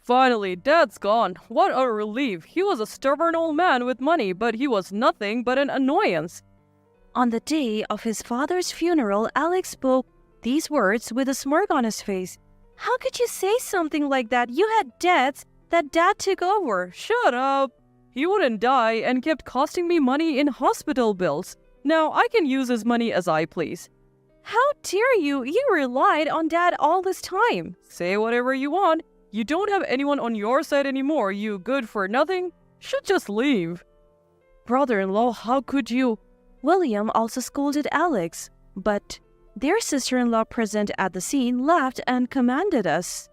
Finally, Dad's gone. What a relief. He was a stubborn old man with money, but he was nothing but an annoyance. On the day of his father's funeral, Alex spoke these words with a smirk on his face. How could you say something like that? You had debts that Dad took over. Shut up. He wouldn't die and kept costing me money in hospital bills. Now I can use his money as I please. How dare you? You relied on Dad all this time. Say whatever you want. You don't have anyone on your side anymore, you good for nothing. Should just leave. Brother-in-law, how could you? William also scolded Alex, but their sister-in-law present at the scene laughed and commanded us.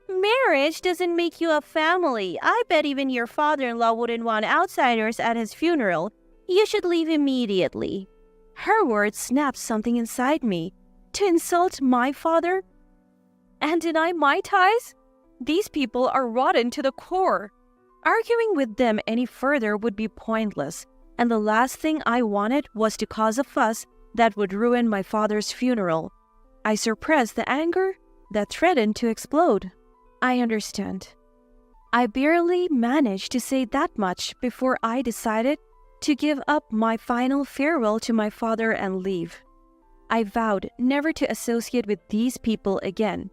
Marriage doesn't make you a family. I bet even your father-in-law wouldn't want outsiders at his funeral. You should leave immediately. Her words snapped something inside me. To insult my father and deny my ties? These people are rotten to the core. Arguing with them any further would be pointless, and the last thing I wanted was to cause a fuss that would ruin my father's funeral. I suppressed the anger that threatened to explode. I understand. I barely managed to say that much before I decided to give up my final farewell to my father and leave. I vowed never to associate with these people again.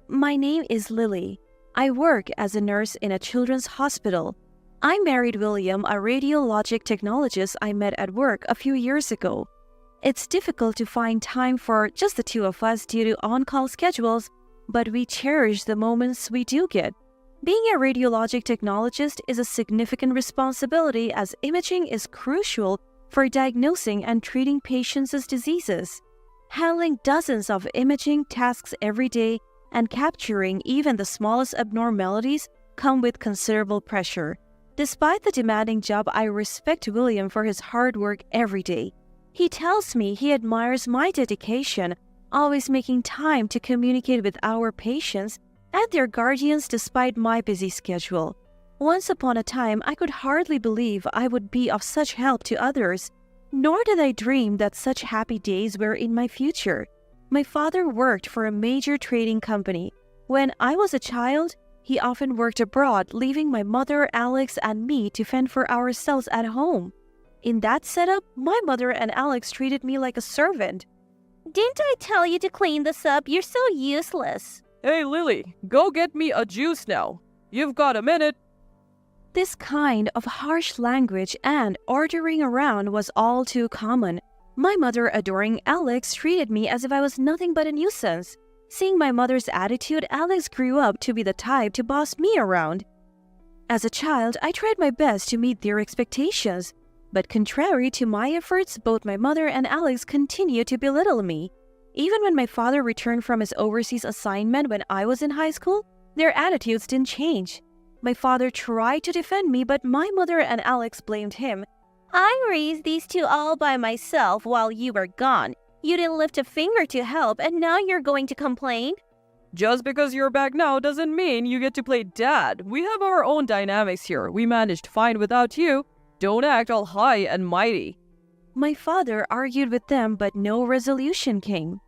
My name is Lily. I work as a nurse in a children's hospital. I married William, a radiologic technologist I met at work a few years ago. It's difficult to find time for just the two of us due to on-call schedules, but we cherish the moments we do get. Being a radiologic technologist is a significant responsibility as imaging is crucial for diagnosing and treating patients' diseases. Handling dozens of imaging tasks every day and capturing even the smallest abnormalities come with considerable pressure. Despite the demanding job, I respect William for his hard work every day. He tells me he admires my dedication, always making time to communicate with our patients and their guardians despite my busy schedule. Once upon a time, I could hardly believe I would be of such help to others, nor did I dream that such happy days were in my future. My father worked for a major trading company. When I was a child, he often worked abroad, leaving my mother, Alex, and me to fend for ourselves at home. In that setup, my mother and Alex treated me like a servant. Didn't I tell you to clean this up? You're so useless. Hey Lily, go get me a juice now. You've got a minute. This kind of harsh language and ordering around was all too common. My mother, adoring Alex, treated me as if I was nothing but a nuisance. Seeing my mother's attitude, Alex grew up to be the type to boss me around. As a child, I tried my best to meet their expectations, but contrary to my efforts, both my mother and Alex continued to belittle me. Even when my father returned from his overseas assignment when I was in high school, their attitudes didn't change. My father tried to defend me, but my mother and Alex blamed him. I raised these two all by myself while you were gone. You didn't lift a finger to help, and now you're going to complain? Just because you're back now doesn't mean you get to play dad. We have our own dynamics here. We managed fine without you. Don't act all high and mighty. My father argued with them, but no resolution came.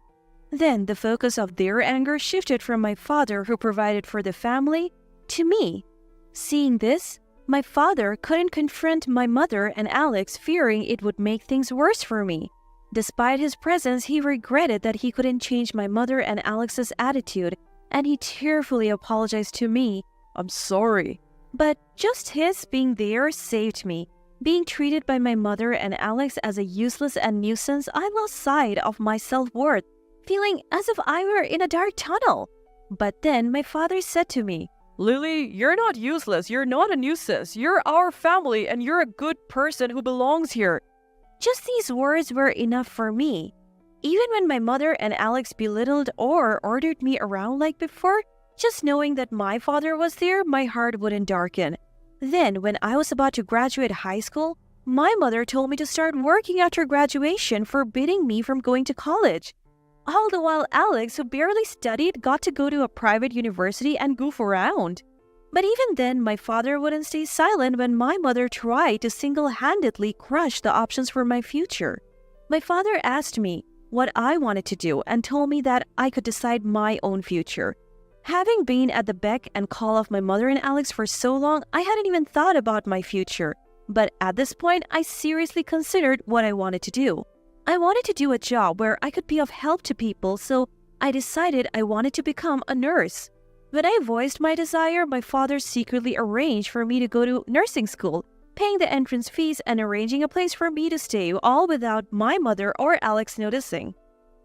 Then the focus of their anger shifted from my father, who provided for the family, to me. Seeing this, my father couldn't confront my mother and Alex, fearing it would make things worse for me. Despite his presence, he regretted that he couldn't change my mother and Alex's attitude, and he tearfully apologized to me. I'm sorry. But just his being there saved me. Being treated by my mother and Alex as a useless and nuisance, I lost sight of my self-worth, feeling as if I were in a dark tunnel. But then my father said to me, Lily, you're not useless. You're not a nuisance. You're our family and you're a good person who belongs here. Just these words were enough for me. Even when my mother and Alex belittled or ordered me around like before, just knowing that my father was there, my heart wouldn't darken. Then, when I was about to graduate high school, my mother told me to start working after graduation, forbidding me from going to college. All the while Alex, who barely studied, got to go to a private university and goof around. But even then, my father wouldn't stay silent when my mother tried to single-handedly crush the options for my future. My father asked me what I wanted to do and told me that I could decide my own future. Having been at the beck and call of my mother and Alex for so long, I hadn't even thought about my future. But at this point, I seriously considered what I wanted to do. I wanted to do a job where I could be of help to people, so I decided I wanted to become a nurse. When I voiced my desire, my father secretly arranged for me to go to nursing school, paying the entrance fees and arranging a place for me to stay, all without my mother or Alex noticing.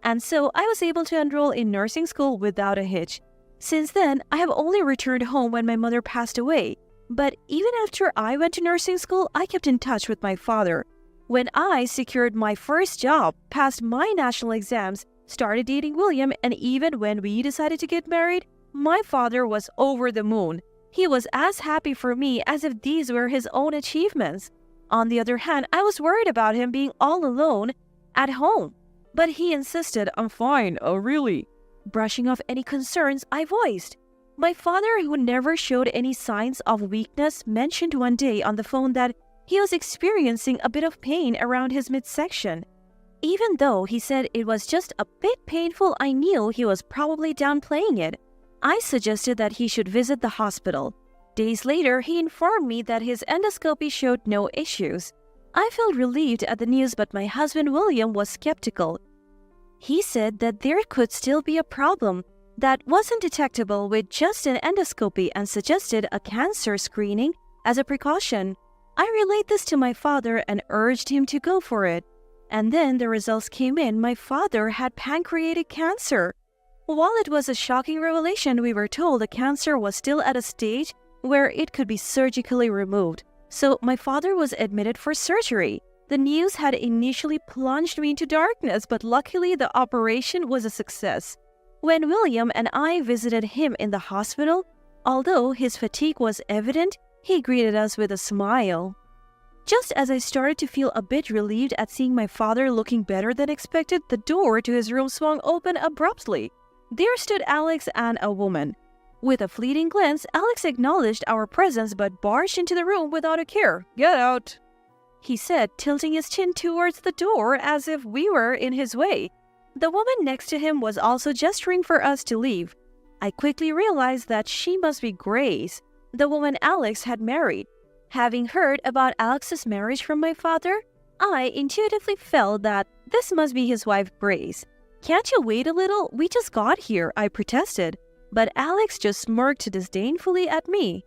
And so I was able to enroll in nursing school without a hitch. Since then, I have only returned home when my mother passed away. But even after I went to nursing school, I kept in touch with my father. When I secured my first job, passed my national exams, started dating William, and even when we decided to get married, my father was over the moon. He was as happy for me as if these were his own achievements. On the other hand, I was worried about him being all alone at home. But he insisted, I'm fine, really. brushing off any concerns I voiced. My father, who never showed any signs of weakness, mentioned one day on the phone that he was experiencing a bit of pain around his midsection. Even though he said it was just a bit painful, I knew he was probably downplaying it. I suggested that he should visit the hospital. Days later, he informed me that his endoscopy showed no issues. I felt relieved at the news, but my husband William was skeptical. He said that there could still be a problem that wasn't detectable with just an endoscopy and suggested a cancer screening as a precaution. I relayed this to my father and urged him to go for it. And then the results came in. My father had pancreatic cancer. While it was a shocking revelation, we were told the cancer was still at a stage where it could be surgically removed. So my father was admitted for surgery. The news had initially plunged me into darkness, but luckily the operation was a success. When William and I visited him in the hospital, although his fatigue was evident, he greeted us with a smile. Just as I started to feel a bit relieved at seeing my father looking better than expected, the door to his room swung open abruptly. There stood Alex and a woman. With a fleeting glance, Alex acknowledged our presence but barged into the room without a care. Get out, he said, tilting his chin towards the door as if we were in his way. The woman next to him was also gesturing for us to leave. I quickly realized that she must be Grace, the woman Alex had married. Having heard about Alex's marriage from my father, I intuitively felt that this must be his wife Grace. Can't you wait a little? We just got here, I protested. But Alex just smirked disdainfully at me.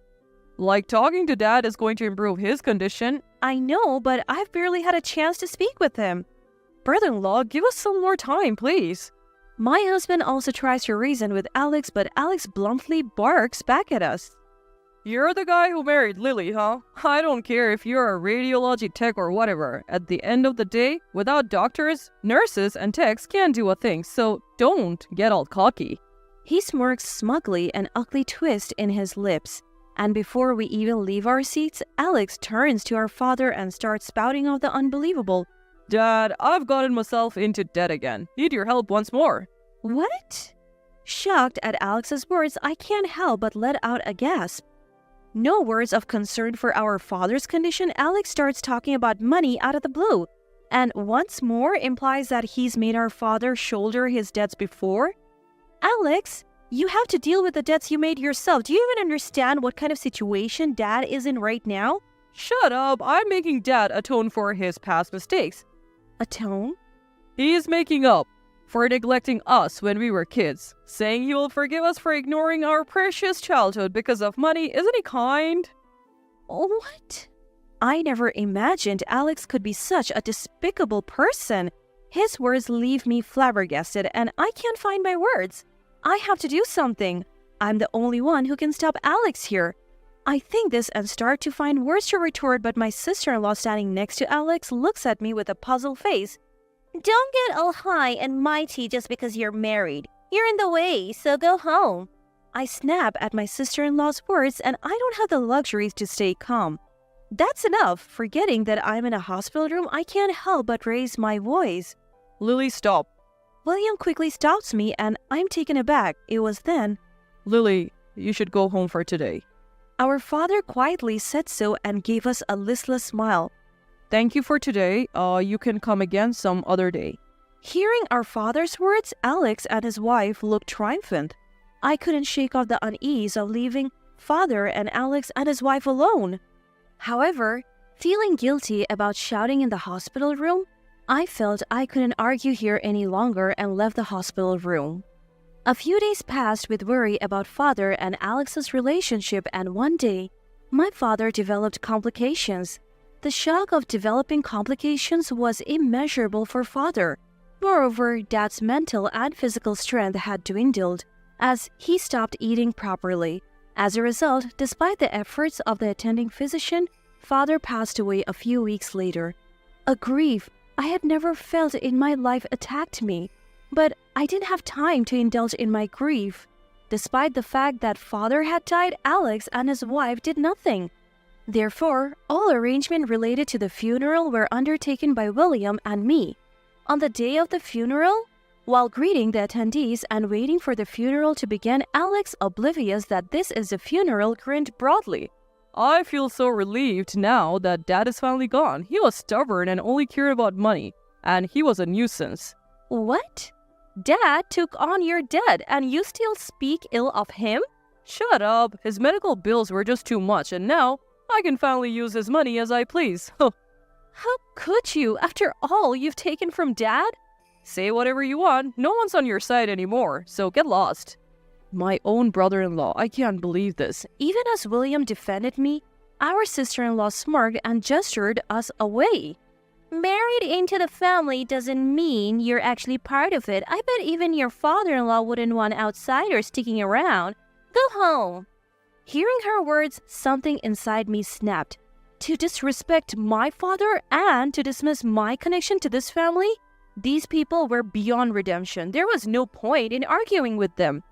Like talking to Dad is going to improve his condition. I know, but I've barely had a chance to speak with him. Brother-in-law, give us some more time, please. My husband also tries to reason with Alex, but Alex bluntly barks back at us. You're the guy who married Lily, huh? I don't care if you're a radiology tech or whatever. At the end of the day, without doctors, nurses, and techs can't do a thing, so don't get all cocky. He smirks smugly, an ugly twist in his lips. And before we even leave our seats, Alex turns to our father and starts spouting off the unbelievable. Dad, I've gotten myself into debt again. Need your help once more. What? Shocked at Alex's words, I can't help but let out a gasp. No words of concern for our father's condition, Alex starts talking about money out of the blue, and once more implies that he's made our father shoulder his debts before. Alex, you have to deal with the debts you made yourself. Do you even understand what kind of situation Dad is in right now? Shut up, I'm making Dad atone for his past mistakes. Atone? He is making up for neglecting us when we were kids, saying he will forgive us for ignoring our precious childhood because of money. Isn't he kind? What? I never imagined Alex could be such a despicable person. His words leave me flabbergasted, and I can't find my words. I have to do something. I'm the only one who can stop Alex here. I think this and start to find words to retort, but my sister-in-law standing next to Alex looks at me with a puzzled face. Don't get all high and mighty just because you're married. You're in the way, so go home. I snap at my sister-in-law's words, and I don't have the luxuries to stay calm. That's enough. Forgetting that I'm in a hospital room, I can't help but raise my voice. Lily, stop. William quickly stops me, and I'm taken aback. It was then. Lily, you should go home for today. Our father quietly said so and gave us a listless smile. Thank you for today. You can come again some other day. Hearing our father's words, Alex and his wife looked triumphant. I couldn't shake off the unease of leaving father and Alex and his wife alone. However, feeling guilty about shouting in the hospital room, I felt I couldn't argue here any longer and left the hospital room. A few days passed with worry about father and Alex's relationship, and one day, my father developed complications. The shock of developing complications was immeasurable for father. Moreover, dad's mental and physical strength had dwindled as he stopped eating properly. As a result, despite the efforts of the attending physician, father passed away a few weeks later. A grief I had never felt in my life attacked me, but I didn't have time to indulge in my grief. Despite the fact that father had died, Alex and his wife did nothing. Therefore, all arrangements related to the funeral were undertaken by William and me. On the day of the funeral, while greeting the attendees and waiting for the funeral to begin, Alex, oblivious that this is a funeral, grinned broadly. I feel so relieved now that Dad is finally gone. He was stubborn and only cared about money, and he was a nuisance. What? Dad took on your debt and you still speak ill of him? Shut up. His medical bills were just too much, and now I can finally use his money as I please. How could you, after all you've taken from Dad? Say whatever you want. No one's on your side anymore, so get lost. My own brother-in-law, I can't believe this. Even as William defended me, our sister-in-law smirked and gestured us away. Married into the family doesn't mean you're actually part of it. I bet even your father-in-law wouldn't want outsiders sticking around. Go home. Hearing her words, something inside me snapped. To disrespect my father and to dismiss my connection to this family? These people were beyond redemption. There was no point in arguing with them.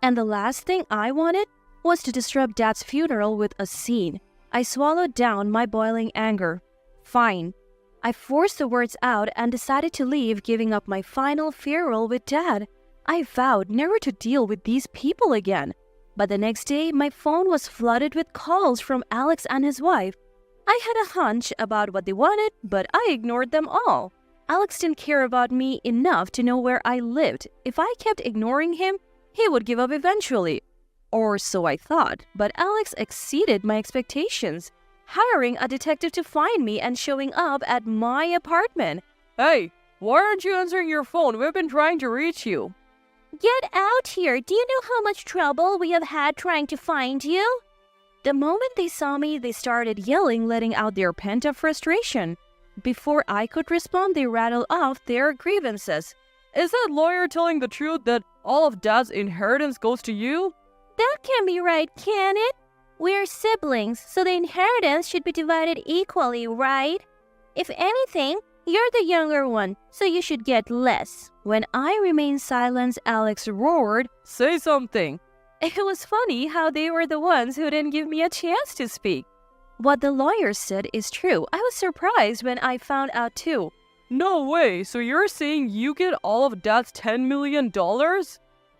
And the last thing I wanted was to disrupt Dad's funeral with a scene. I swallowed down my boiling anger. Fine. I forced the words out and decided to leave, giving up my final farewell with Dad. I vowed never to deal with these people again. But the next day, my phone was flooded with calls from Alex and his wife. I had a hunch about what they wanted, but I ignored them all. Alex didn't care about me enough to know where I lived. If I kept ignoring him, he would give up eventually. Or so I thought, but Alex exceeded my expectations, hiring a detective to find me and showing up at my apartment. Hey, why aren't you answering your phone? We've been trying to reach you. Get out here. Do you know how much trouble we have had trying to find you? The moment they saw me, they started yelling, letting out their pent-up frustration. Before I could respond, they rattled off their grievances. Is that lawyer telling the truth that all of Dad's inheritance goes to you? That can't be right, can it? We're siblings, so the inheritance should be divided equally, right? If anything, you're the younger one, so you should get less. When I remained silent, Alex roared, Say something. It was funny how they were the ones who didn't give me a chance to speak. What the lawyer said is true. I was surprised when I found out too. No way. So you're saying you get all of Dad's $10 million?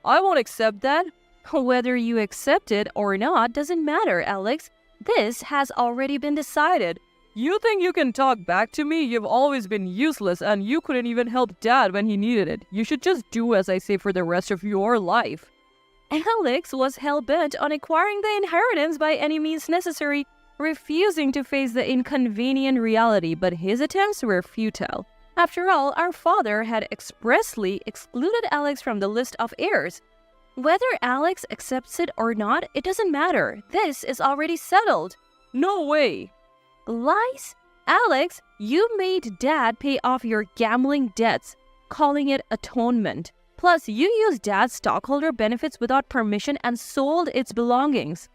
I won't accept that. Whether you accept it or not doesn't matter, Alex. This has already been decided. You think you can talk back to me? You've always been useless and you couldn't even help Dad when he needed it. You should just do as I say for the rest of your life. Alex was hell-bent on acquiring the inheritance by any means necessary, refusing to face the inconvenient reality, but his attempts were futile. After all, our father had expressly excluded Alex from the list of heirs. Whether Alex accepts it or not, it doesn't matter. This is already settled. No way. Lies? Alex, you made Dad pay off your gambling debts, calling it atonement. Plus, you used Dad's stockholder benefits without permission and sold its belongings.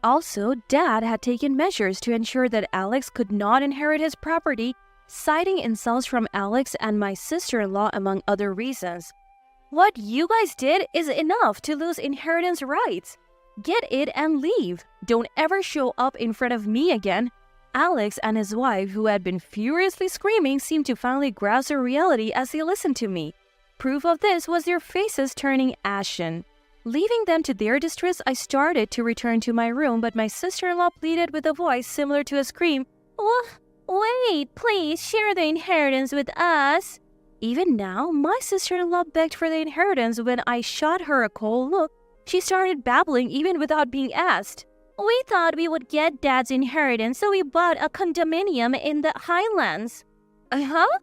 Also, Dad had taken measures to ensure that Alex could not inherit his property, citing insults from Alex and my sister-in-law among other reasons. What you guys did is enough to lose inheritance rights. Get it and leave. Don't ever show up in front of me again. Alex and his wife, who had been furiously screaming, seemed to finally grasp the reality as they listened to me. Proof of this was their faces turning ashen. Leaving them to their distress, I started to return to my room, but my sister-in-law pleaded with a voice similar to a scream. Wait, please share the inheritance with us. Even now, my sister-in-law begged for the inheritance when I shot her a cold look She started babbling even without being asked. We thought we would get Dad's inheritance, so we bought a condominium in the Highlands. Uh-huh?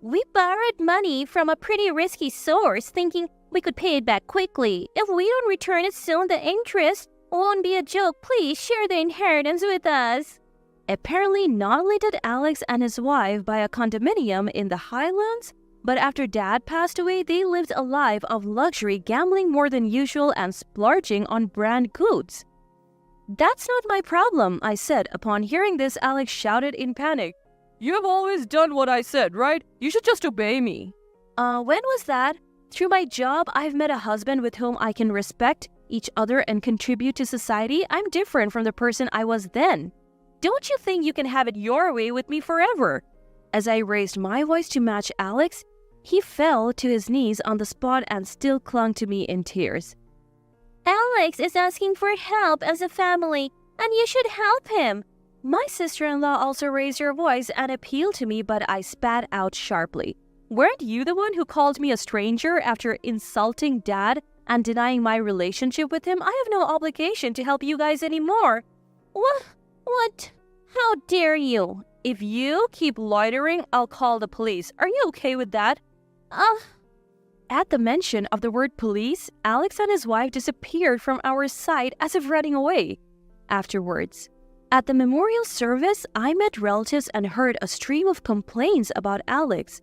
We borrowed money from a pretty risky source, thinking we could pay it back quickly. If we don't return it soon, the interest won't be a joke. Please share the inheritance with us. Apparently, not only did Alex and his wife buy a condominium in the Highlands, but after Dad passed away, they lived a life of luxury, gambling more than usual and splurging on brand goods. "That's not my problem," I said. Upon hearing this, Alex shouted in panic. "You have always done what I said, right? You should just obey me." When was that? Through my job, I've met a husband with whom I can respect each other and contribute to society. I'm different from the person I was then. Don't you think you can have it your way with me forever?" As I raised my voice to match Alex, he fell to his knees on the spot and still clung to me in tears. Alex is asking for help as a family, and you should help him. My sister-in-law also raised her voice and appealed to me, but I spat out sharply. "Weren't you the one who called me a stranger after insulting Dad and denying my relationship with him? I have no obligation to help you guys anymore." What? How dare you? "If you keep loitering, I'll call the police. Are you okay with that?" At the mention of the word police, Alex and his wife disappeared from our sight as if running away. Afterwards, at the memorial service, I met relatives and heard a stream of complaints about Alex.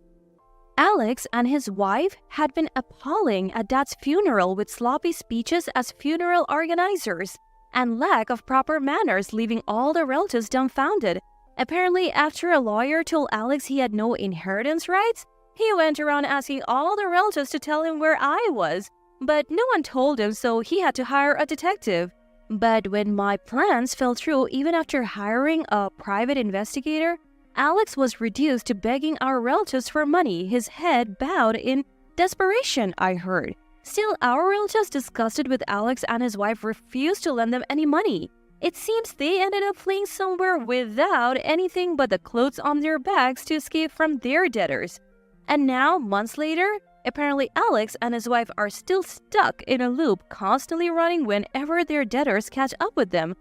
Alex and his wife had been appalling at Dad's funeral with sloppy speeches as funeral organizers and lack of proper manners, leaving all the relatives dumbfounded. Apparently, after a lawyer told Alex he had no inheritance rights, he went around asking all the relatives to tell him where I was, but no one told him, so he had to hire a detective. But when my plans fell through, even after hiring a private investigator, Alex was reduced to begging our relatives for money, his head bowed in desperation, I heard. Still, our relatives, disgusted with Alex and his wife, refused to lend them any money. It seems they ended up fleeing somewhere without anything but the clothes on their backs to escape from their debtors. And now, months later, apparently Alex and his wife are still stuck in a loop, constantly running whenever their debtors catch up with them.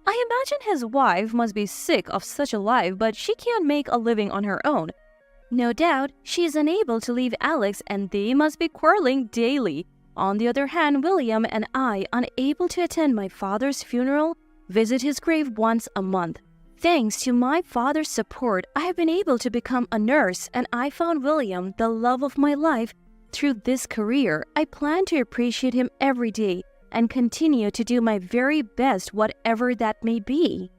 I imagine his wife must be sick of such a life, but she can't make a living on her own. No doubt, she is unable to leave Alex and they must be quarreling daily. On the other hand, William and I, unable to attend my father's funeral, visit his grave once a month. Thanks to my father's support, I have been able to become a nurse, and I found William the love of my life through this career. I plan to appreciate him every day and continue to do my very best, whatever that may be.